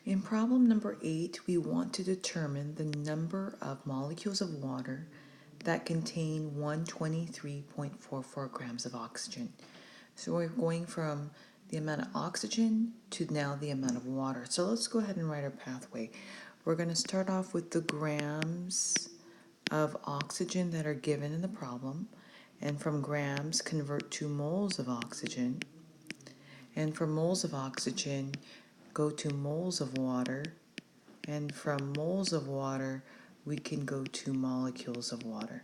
In problem number 8, we want to determine the number of molecules of water that contain 123.44 grams of oxygen. So we're going from the amount of oxygen to now the amount of water. So let's go ahead and write our pathway. We're going to start off with the grams of oxygen that are given in the problem, and from grams convert to moles of oxygen, and from moles of oxygen go to moles of water, and from moles of water we can go to molecules of water.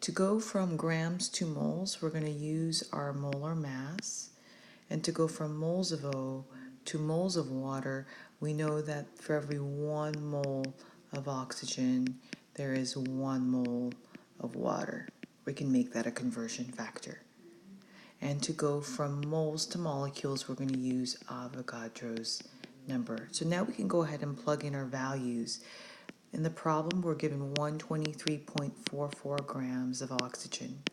To go from grams to moles, we're going to use our molar mass, and to go from moles of O to moles of water, we know that for every 1 mole of oxygen there is 1 mole of water. We can make that a conversion factor. And to go from moles to molecules, we're going to use Avogadro's number. So now we can go ahead and plug in our values. In the problem, we're given 123.44 grams of oxygen.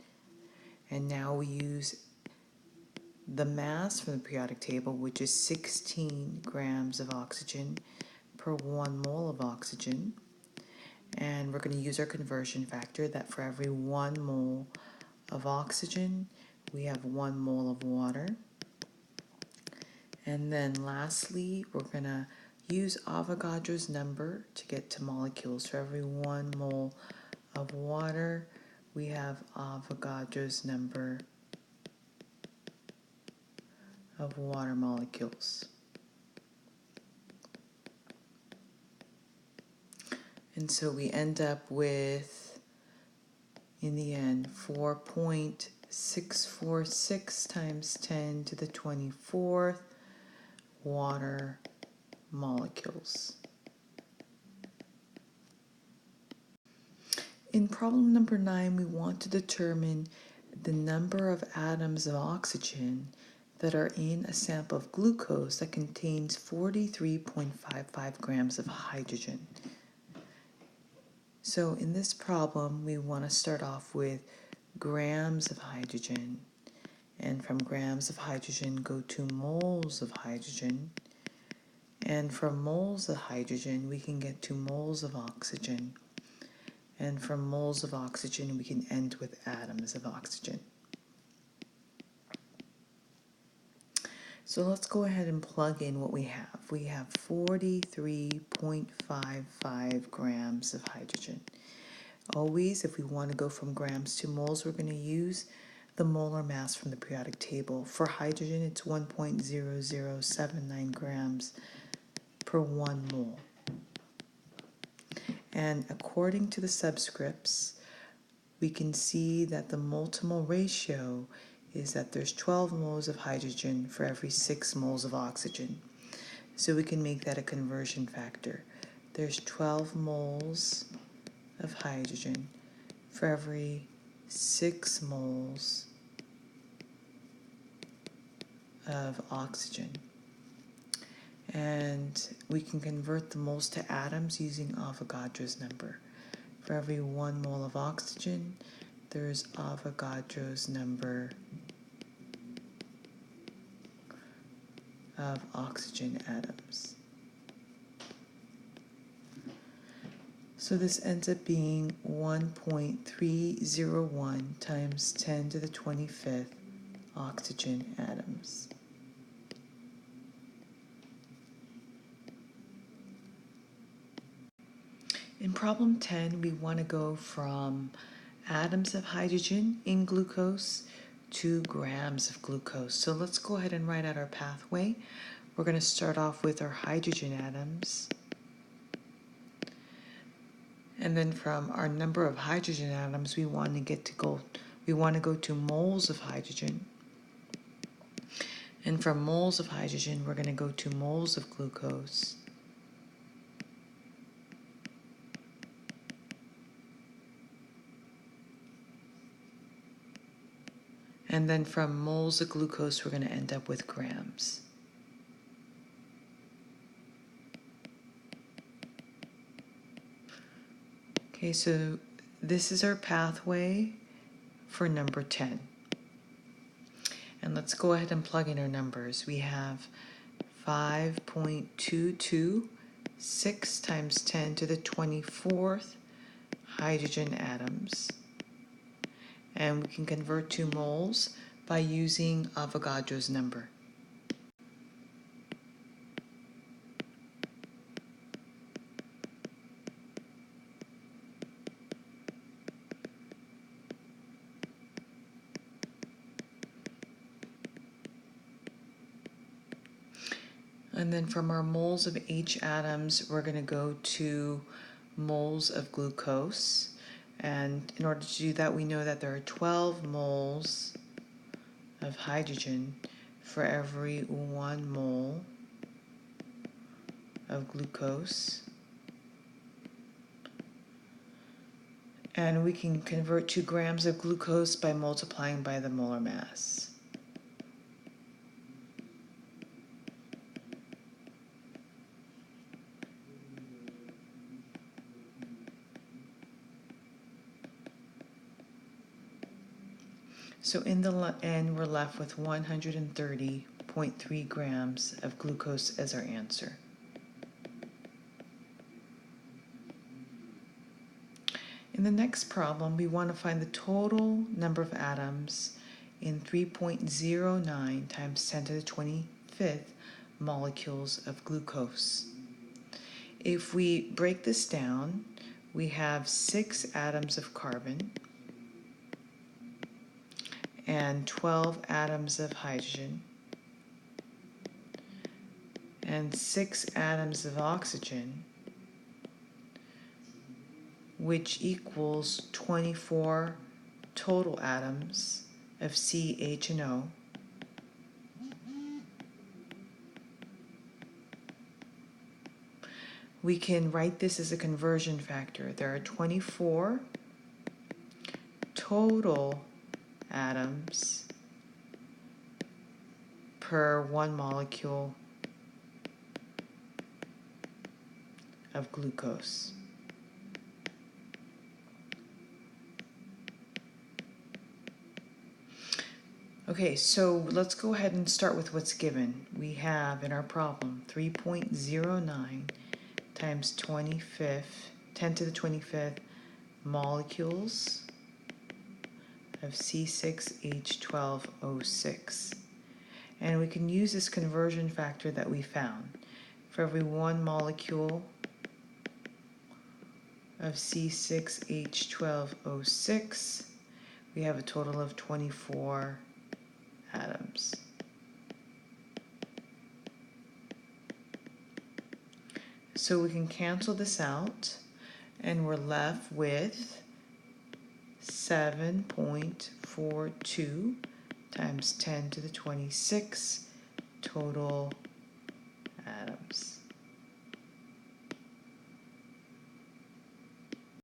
And now we use the mass from the periodic table, which is 16 grams of oxygen per 1 mole of oxygen. And we're going to use our conversion factor that for every 1 mole of oxygen, we have 1 mole of water. And then lastly, we're going to use Avogadro's number to get to molecules. For every 1 mole of water, we have Avogadro's number of water molecules. And so we end up with, in the end, 4.646 times 10 to the 24th water molecules. In problem number 9, we want to determine the number of atoms of oxygen that are in a sample of glucose that contains 43.55 grams of hydrogen. So in this problem, we want to start off with grams of hydrogen, and from grams of hydrogen go to moles of hydrogen, and from moles of hydrogen we can get to moles of oxygen, and from moles of oxygen we can end with atoms of oxygen. So let's go ahead and plug in what we have. We have 43.55 grams of hydrogen. Always, if we want to go from grams to moles, we're going to use the molar mass from the periodic table. For hydrogen, it's 1.0079 grams per 1 mole. And according to the subscripts, we can see that the mole-to-mole ratio is that there's 12 moles of hydrogen for every 6 moles of oxygen. So we can make that a conversion factor. There's 12 moles of hydrogen for every 6 moles of oxygen. And we can convert the moles to atoms using Avogadro's number. For every 1 mole of oxygen, there's Avogadro's number of oxygen atoms. So this ends up being 1.301 times 10 to the 25th oxygen atoms. In problem 10, we want to go from atoms of hydrogen in glucose to grams of glucose. So let's go ahead and write out our pathway. We're going to start off with our hydrogen atoms. And then from our number of hydrogen atoms, we want to go to moles of hydrogen. And from moles of hydrogen, we're going to go to moles of glucose. And then from moles of glucose, we're going to end up with grams. Okay, so this is our pathway for number 10. And let's go ahead and plug in our numbers. We have 5.226 times 10 to the 24th hydrogen atoms. And we can convert to moles by using Avogadro's number. And then from our moles of H atoms, we're going to go to moles of glucose. And in order to do that, we know that there are 12 moles of hydrogen for every 1 mole of glucose. And we can convert to grams of glucose by multiplying by the molar mass. So in the end, we're left with 130.3 grams of glucose as our answer. In the next problem, we want to find the total number of atoms in 3.09 times 10 to the 25th molecules of glucose. If we break this down, we have 6 atoms of carbon and 12 atoms of hydrogen and 6 atoms of oxygen, which equals 24 total atoms of C, H, and O. We can write this as a conversion factor. There are 24 total atoms per 1 molecule of glucose. Okay, so let's go ahead and start with what's given. We have in our problem 3.09 times 10 to the 25th molecules of C6H12O6. And we can use this conversion factor that we found. For every 1 molecule of C6H12O6, we have a total of 24 atoms. So we can cancel this out, and we're left with 7.42 times 10 to the 26 total